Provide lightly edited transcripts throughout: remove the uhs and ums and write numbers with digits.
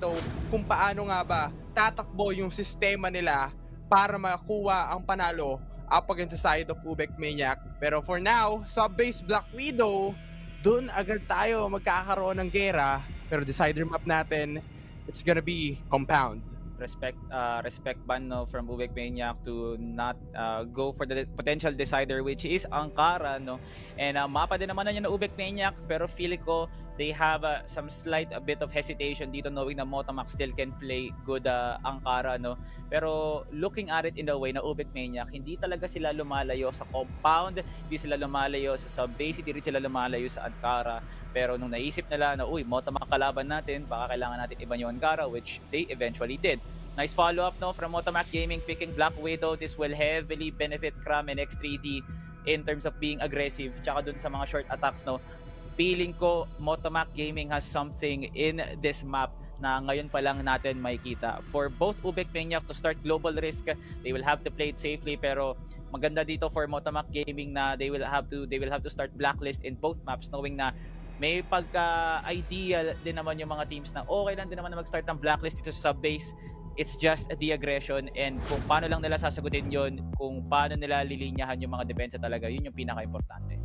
though kung paano nga ba tatakbo yung sistema nila para makuha ang panalo up against the side of Ubek Maniac. Pero for now, sub-base Black Widow, dun agad tayo magkakaroon ng gera. Pero decider map natin, it's gonna be Compound. Respect ban no from Ubek Maniac to not go for the potential decider, which is Ankara, no. And mapa din naman na niya na Ubek Maniac, pero feel ko they have some slight a bit of hesitation dito, knowing na Motomac still can play good Ankara, no. Pero looking at it in the way na Ubek Maniac, hindi talaga sila lumalayo sa Compound, hindi sila lumalayo sa sub-base, hindi rin sila lumalayo sa Ankara. Pero nung naisip nila na, uy, Motomac kalaban natin, baka kailangan natin iba yung Ankara, which they eventually did. Nice follow-up no from Motomac Gaming picking Black Widow. This will heavily benefit Cram and X3D in terms of being aggressive. Tsaka dun sa mga short attacks, no. Feeling ko Motomac Gaming has something in this map na ngayon pa lang natin makikita. For both Ubek Maniac to start global risk, they will have to play it safely, pero maganda dito for Motomac Gaming na they will have to start blacklist in both maps, knowing na may pagka-ideal din naman yung mga teams na okay lang din naman na mag-start ng blacklist dito sa sub-base. It's just the aggression, and kung paano lang nila sasagutin yon, kung paano nila lilinyahan yung mga depensa talaga, yun yung pinaka-importante.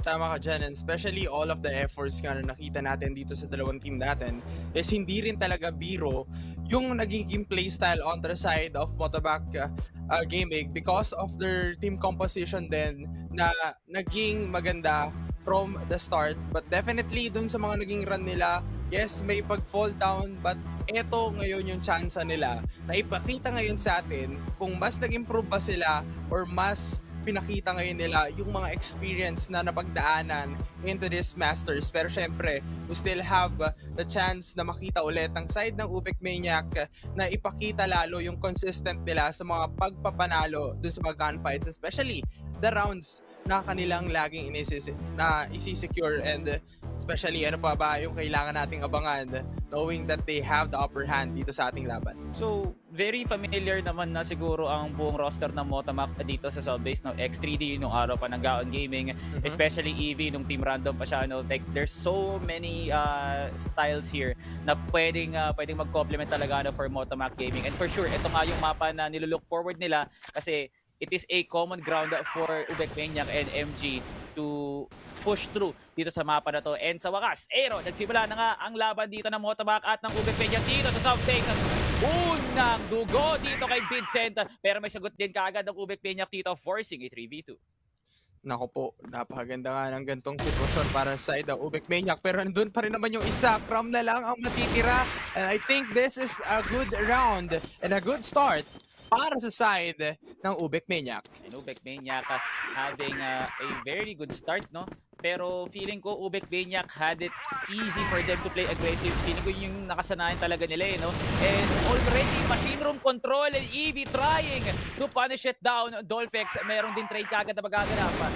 Tama ka dyan, and especially all of the efforts nga na nakita natin dito sa dalawang team natin is hindi rin talaga biro yung naging playstyle on the side of Motomac Gaming because of their team composition din na naging maganda from the start. But definitely dun sa mga naging run nila, yes, may pag-fall down, but eto ngayon yung chance nila na ipakita ngayon sa atin kung mas nag-improve ba sila or mas pinakita ngayon nila yung mga experience na napagdaanan into this Masters. Pero syempre, we still have the chance na makita ulit ang side ng Ubek Maniac na ipakita lalo yung consistent nila sa mga pagpapanalo dun sa mga gunfights, especially the rounds na kanilang laging isi-secure, and especially ano pa ba yung kailangan nating abangan knowing that they have the upper hand dito sa ating laban. So, very familiar naman na siguro ang buong roster ng Motomac dito sa Subbase, no? X3D nung araw pa ng Gaon Gaming, especially EV nung Team Random pa siya, no? Like, there's so many styles here na pwedeng mag-complement talaga, no, for Motomac Gaming. And for sure, ito nga yung mapa na nilook forward nila kasi it is a common ground for Ubek Maniac and MG to push through dito sa mapa na to. And sa wakas, Aero, nagsimula na nga ang laban dito ng Motomac at ng Ubek Maniac dito sa South Base. Unang dugo dito kay Vincent, pero may sagot din kaagad ng Ubek Maniac dito, forcing a 3v2. Nako po, napakaganda nga ng gantong sitwasyon para sa side ng Ubek Maniac, pero nandun pa rin naman yung isa. Cram na lang ang matitira, and I think this is a good round and a good start para sa side ng Ubek Maniac. And Ubek Maniac having a very good start, no? Pero feeling ko Ubek Maniac had it easy for them to play aggressive. Feeling ko yung nakasanayan talaga nila, no? And already machine room control and EV trying to punish it down. Dolphex, meron din trade kagad na magaganapan.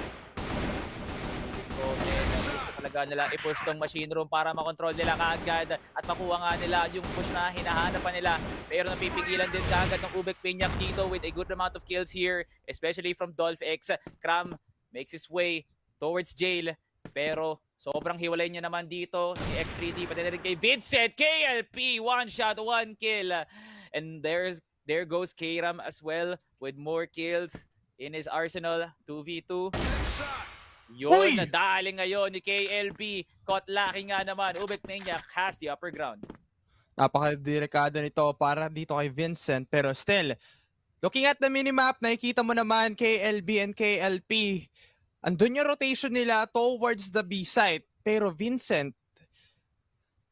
So, gusto talaga nila i-push tong machine room para makontrol nila kaagad at makuha nga nila yung push na hinahanap pa nila. Pero napipigilan din kaagad ng Ubek Maniac dito with a good amount of kills here, especially from Dolphex. Cram makes his way towards jail, pero sobrang hiwalay niya naman dito si X3D, pati na rin kay Vincent. KLP, one shot, one kill. And there goes Kram as well with more kills in his arsenal. 2v2. Yun, nadali ngayon ni KLP. Caught lucky nga naman. Ubek Maniac has the upper ground. Napaka-delikado nito para dito kay Vincent, pero still, looking at the minimap, nakikita mo naman KLB and KLP. Andun yung rotation nila towards the B site. Pero Vincent,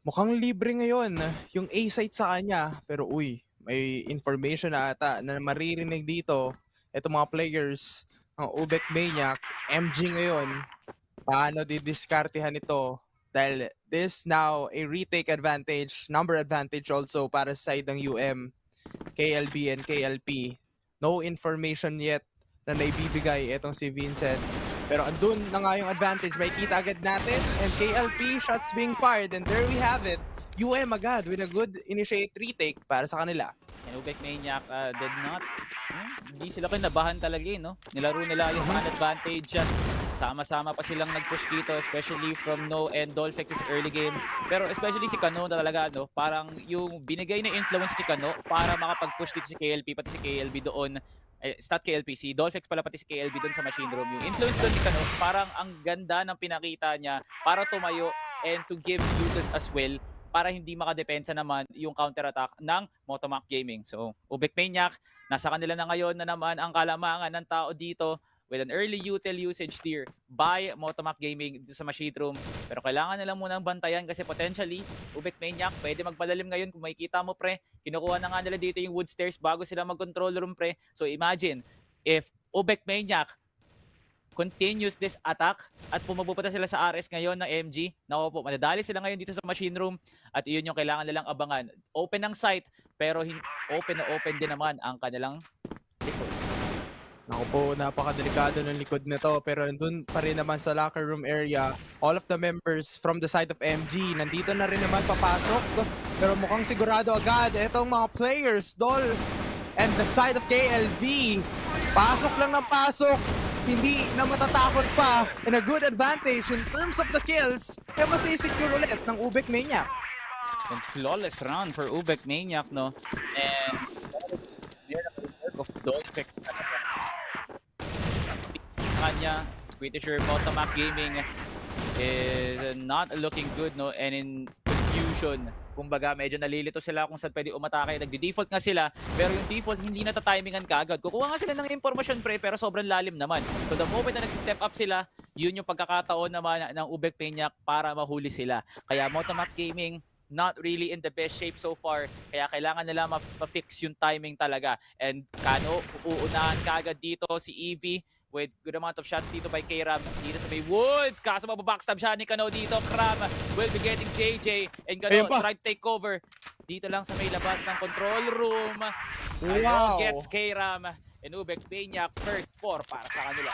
mukhang libre ngayon yung A site sa kanya. Pero uy, may information na ata na maririnig dito. Ito mga players ng Ubek Maniac, MG ngayon. Paano didiskartehan ito? Dahil this now a retake advantage, number advantage also para sa side ng UM, KLB and KLP. No information yet na naibibigay itong si Vincent. Pero andun na nga yung advantage, may kita agad natin, and KLP shots being fired, and there we have it. UM agad with a good initiate retake para sa kanila. And Ubek Maniac did not, hindi sila kinabahan talaga, no? Nilaro nila yung man advantage sama-sama pa silang nag-push dito, especially from No and Dolphex's early game. Pero especially si Kano talaga, no, parang yung binigay na influence ni Kano para makapag-push dito si KLP, pati si KLB doon, stat KLP, si Dolphex pala pati si KLB doon sa machine room. Yung influence doon ni Kano, parang ang ganda ng pinakita niya para tumayo and to give utils as well para hindi makadepensa naman yung counter-attack ng Motomac Gaming. So, Ubek Maniac, nasa kanila na ngayon na naman ang kalamangan ng tao dito with an early util usage tier by Motomac Gaming dito sa machine room. Pero kailangan nila munang bantayan kasi potentially, Ubek Maniac pwede magpalalim ngayon. Kung makikita mo pre, kinukuha na nga nila dito yung wood stairs bago sila mag-control room pre. So imagine, if Ubek Maniac continues this attack at pumupunta sila sa RS ngayon ng MG, naku po, madadali sila ngayon dito sa machine room at iyon yung kailangan nilang abangan. Open ang site, pero open na open din naman ang kanilang likod. Naku po, napakadelikado ng likod nito, pero nandun pa rin naman sa locker room area, all of the members from the side of MG, nandito na rin naman papasok, pero mukhang sigurado agad itong mga players, Dol, and the side of KLB, pasok lang ng pasok, hindi na matatakot pa, and a good advantage in terms of the kills, kaya masisecure ulit ng Ubek Maniac. And flawless round for Ubek Maniac, no? And work of Dolphex kanya, pretty sure Motomac Gaming is not looking good, no? And in confusion, kumbaga medyo nalilito sila kung saan pwede umatake. Nagdi-default nga sila, pero yung default hindi na tatimingan kaagad. Kukuha nga sila ng impormasyon pre, pero sobrang lalim naman. So the moment na nag-step up sila, yun yung pagkakataon naman ng Ubek Maniac para mahuli sila. Kaya Motomac Gaming not really in the best shape so far. Kaya kailangan nila ma-fix yung timing talaga. And Kano, uunahan kaagad dito si Eevee with good amount of shots dito by K-Ram dito sa may woods. Kaso mababackstab siya ni Kano dito. Kram will be getting JJ and Kano try to take cover dito lang sa may labas ng control room. Kano gets K-Ram and Ubek Maniac first 4 para sa kanila.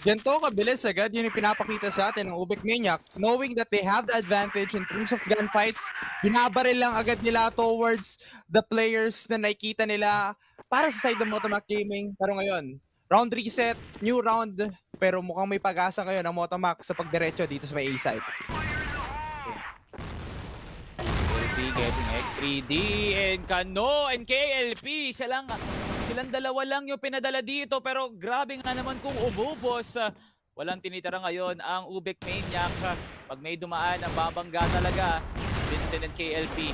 Ganito kabilis agad yun yung pinapakita sa atin ng Ubek Maniac, knowing that they have the advantage in terms of gunfights, binabaril lang agad nila towards the players na nakikita nila para sa side ng Motomac Gaming. Pero ngayon, round reset, new round, pero mukhang may pag-asa ngayon ng Motomac sa pagdiretso dito sa may A side. KLP getting X3D and Kano and KLP, silang dalawa lang yung pinadala dito, pero grabe nga naman kung umubos. Walang tinitira ngayon ang Ubek Maniac. Pag may dumaan, ang babangga talaga. Vincent and KLP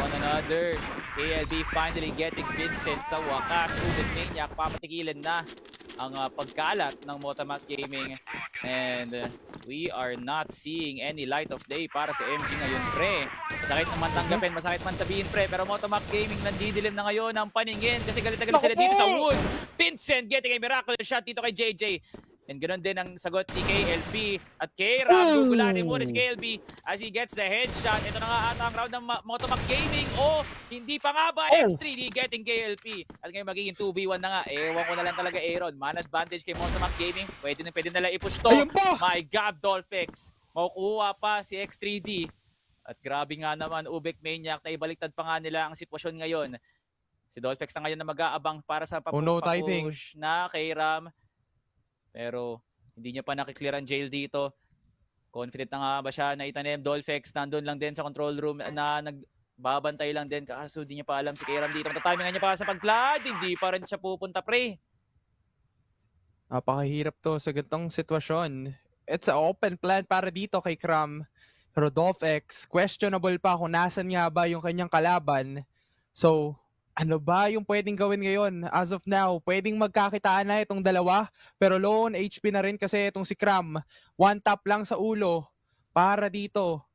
one another. KLB finally getting Vincent sa wakas. Ubek Maniac papatigilin na ang pagkalat ng Motomac Gaming. And we are not seeing any light of day para sa MG ngayon, pre. Masakit naman tanggapin, masakit man sabihin, pre. Pero Motomac Gaming nandidilim na ngayon ang paningin kasi galit na galit sila dito sa woods. Vincent getting a miraculous shot dito kay JJ. And ganoon din ang sagot ni KLP at K-Ram. Gugulanin muna si KLP as he gets the headshot. Ito na nga ata ang round ng Motomac Gaming. Oh, hindi pa nga ba? X3D getting KLP. At ngayon magiging 2v1 na nga. Ewan ko na lang talaga, Aaron. Man advantage kay Motomac Gaming. Pwede nila i-push to. My God, Dolphex. Makukuha pa si X3D. At grabe nga naman, Ubek Maniac, na ibaliktad pa nga nila ang sitwasyon ngayon. Si Dolphex na ngayon na mag-aabang para sa papush na K-Ram. Pero hindi niya pa nakiklear ang jail dito. Confident na nga ba siya na itanim? Dolphex nandun lang din sa control room na nagbabantay lang din. Kaso hindi niya pa alam si K-Ram dito. Matatimingan niya pa sa pag-flood. Hindi pa rin siya pupunta, pre. Napakahirap to sa ganitong sitwasyon. It's an open plan para dito kay Kram. Pero Dolphex, questionable pa kung nasan nga ba yung kanyang kalaban. So, ano ba yung pwedeng gawin ngayon? As of now, pwedeng magkakitaan na itong dalawa, pero low on HP na rin kasi itong si Kram. One tap lang sa ulo para dito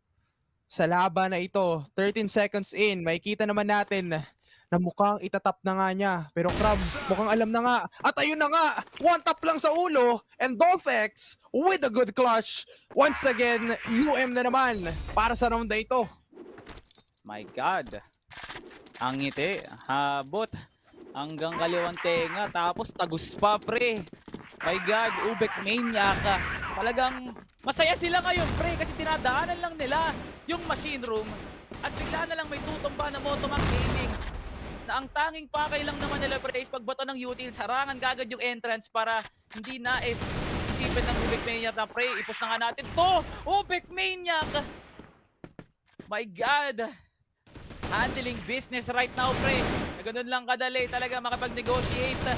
sa laban na ito. 13 seconds in, makikita naman natin na mukhang itatap na nga niya. Pero Kram, mukhang alam na nga. At ayun na nga, one tap lang sa ulo, and Dolphex with a good clutch. Once again, UM na naman para sa round na ito. My God. Ang ngiti, habot, hanggang kaliwang tenga, tapos tagus pa, pre. My God, Ubek Maniac. Talagang masaya sila ngayon, pre, kasi tinadaanan lang nila yung machine room at bigla na lang may tutumba na Motomac Gaming na ang tanging pakay lang naman nila, pre, is pagbato ng util, sarangan kagad yung entrance para hindi na is iisipin ng Ubek Maniac na pre, i-push na nga natin to! Ubek Maniac! My God! Handling business right now, pre. Na ganun lang kadali talaga makapag-negotiate.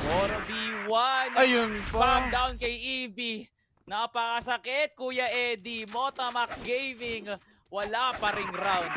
4v1. Ayun Spam pa. down kay EV. Napakasakit, Kuya Eddie. Motamak Gaming. Wala pa ring round.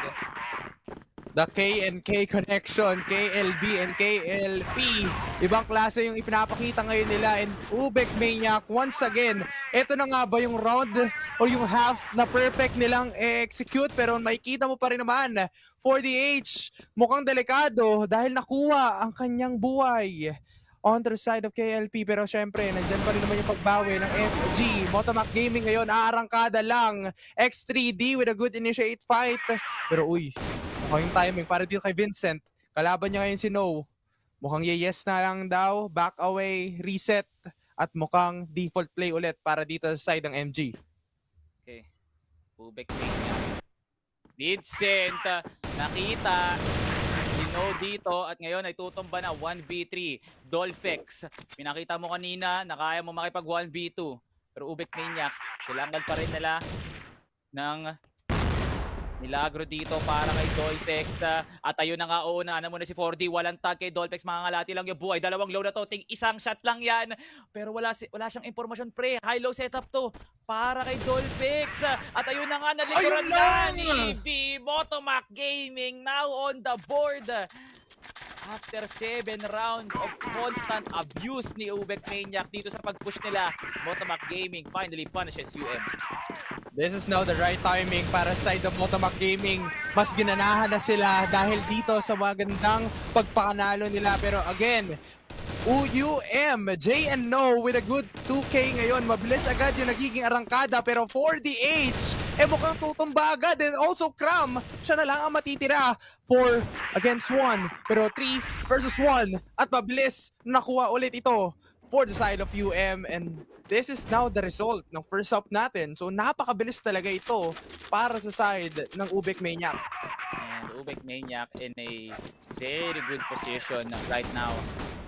The K and K connection, KLB and KLP. Ibang klase yung ipinapakita ngayon nila, and Ubek Maniac once again. Ito na nga ba yung round o yung half na perfect nilang execute, pero makikita mo pa rin naman for the H. Mukhang delikado dahil nakuha ang kanyang buhay on the side of KLP, pero syempre nandyan pa rin naman yung pagbawi ng FG. Motamak Gaming ngayon aarangkada lang. X3D with a good initiate fight, pero uy, mukhang yung timing para dito kay Vincent. Kalaban niya ngayon si No. Mukhang yes na lang daw. Back away, reset. At mukhang default play ulit para dito sa side ng MG. Okay. Ubek Maniac. Vincent, nakita. No dito at ngayon ay tutumba na 1v3. Dolphex, pinakita mo kanina na kaya mo makipag 1v2. Pero Ubek Maniac, kailangan pa rin nila ng milagro dito para kay Dolphex. At ayun na nga, uunahan muna si 4D. Walang tag kay Dolphex, mangangalati lang yung buhay. Dalawang low na to, isang shot lang yan. Pero wala siyang impormasyon, pre. High-low setup to para kay Dolphex. At ayun na nga, nalikuran Ayun na lang! ni EV. Motomac Gaming now on the board. After 7 rounds of constant abuse ni Ubek Maniac dito sa pag-push nila, Motomac Gaming finally punishes UM. This is now the right timing para sa side of Motomac Gaming. Mas ginanahan na sila dahil dito sa magandang pagpakanalo nila. Pero again, UM, J and No with a good 2K ngayon. Mabilis agad yung nagiging arangkada, pero for the H, mukhang tutumba agad. And also Cram, siya na lang ang matitira. 4 against 1, pero 3 versus 1. At mabilis nakuha ulit ito for the side of UM. And this is now the result ng first up natin. So napakabilis talaga ito para sa side ng Ubek Maniac. And Ubek Maniac in a very good position right now.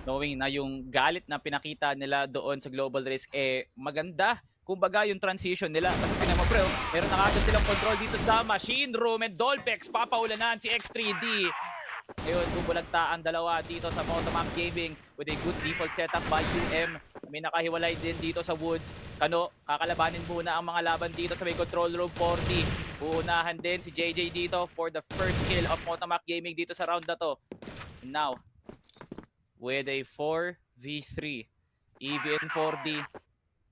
Knowing na yung galit na pinakita nila doon sa Global Risk, maganda. Kumbaga yung transition nila. Kasi tingnan mo, bro, meron na agad silang control dito sa Machine Room, and Dolphex papaulanan si X3D. Ngayon, bubulagta ang dalawa dito sa Motomac Gaming with a good default setup by UM. May nakahiwalay din dito sa Woods. Kano, kakalabanin muna ang mga laban dito sa may control room 40. Uunahan din si JJ dito for the first kill of Motomac Gaming dito sa round na to. Now, with a 4v3, EV and 4D.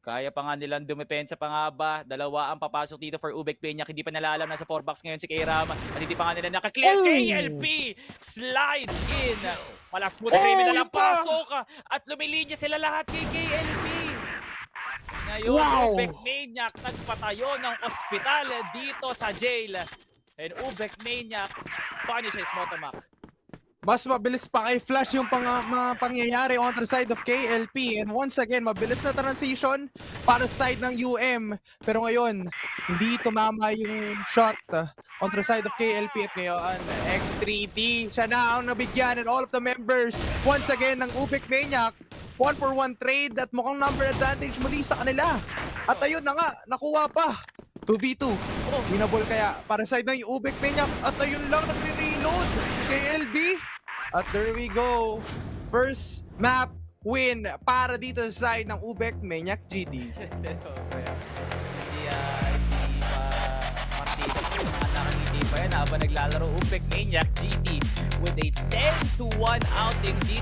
Kaya pa nga nilang dumepensa pa nga ba? Dalawa ang papasok dito for Ubek Maniac. Hindi pa nalalam na sa 4-box ngayon si K-Ram. At hindi pa nga nila nakaklear. KLP slides in. Malas mo na lang pasok. At lumilinya sila lahat kay KLP. Ngayon, Ubek Maniac nagpatayo ng ospital dito sa jail. And Ubek Maniac punishes Motomac. Mas mabilis pa kay Flash yung mga pangyayari on the side of KLP. And once again, mabilis na transition para sa side ng UM. Pero ngayon, hindi tumama yung shot on the side of KLP. At ngayon, X3D, siya na ang nabigyan. And all of the members, once again, ng Ubek Maniac, 1-for-1 trade at mukhang number advantage muli sa kanila. At ayun na nga, nakuha pa. 2v2. Winable kaya para sa side ng Ubek Maniac. At ayun lang, nagre-reload. KLB. At there we go. First map win para dito sa side ng Ubek Maniac GT. Hindi pa partida ko. Mga nakangiti pa yan habang naglalaro Ubek Maniac GT with a 10-1 outing dito.